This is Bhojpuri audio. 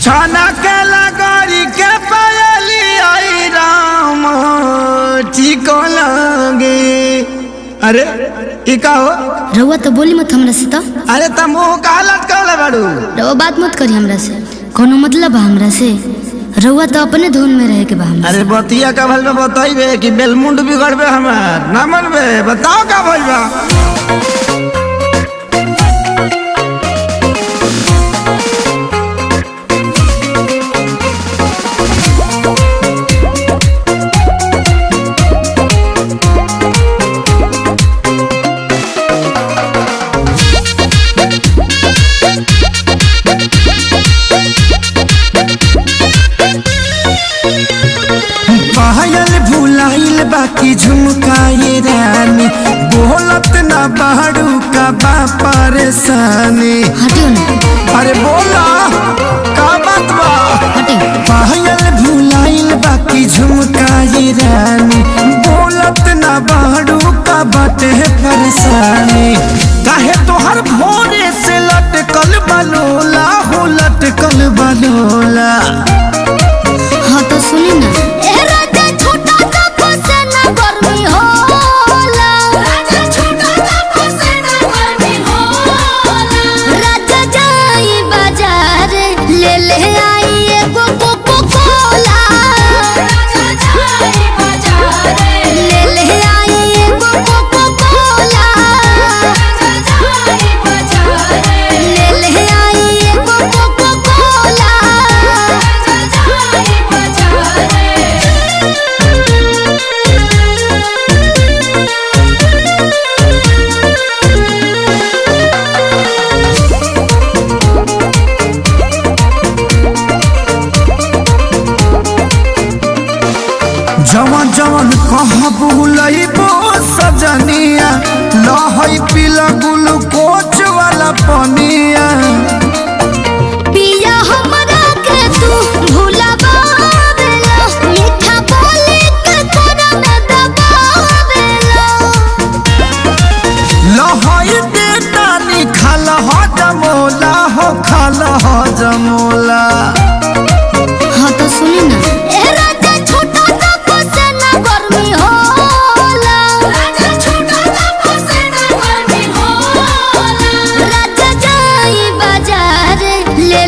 छाना के लगोरी के पायली आई राम ठीक लगे। अरे ई का हो रउआ तो बोली मत हमरा से। तो अरे तुम मुंह का लटकल बाड़ू। रउआ बात मत करी हमरा से, कोनो मतलब बा हमरा से? रउआ तो अपने धुन में रहे के बा हमरा। अरे बतिया का भल में बताइबे कि बेलमुंड बिगड़बे हमार ना मनबे। बताओ का भइल बा। पायल भुलाइल बाकी झुमकाए रानी, बोलत ना बाड़ू का बा परेशानी। हटियो ना। अरे बोला का बात बा। हटियो। पायल भुलाइल बाकी झुमकाए रानी, बोलत ना बाड़ू का बाटे परेशानी। काहे तोहर भोरे से लटकल बलोला हो, लटकल बलोला। हाँ तो सुनी ना। जवन जवन कहाँ बुलइबो सजनिया, लहई पीला ग्लूकोच वाला पनिया। पिया हमरा के तू भुलावेला, मीठा बोली के तोरा में दबावेला। लहई बेटानी खाल हो जमोला हो, खाल हो जमोला। हाँ तो सुनी ना। ले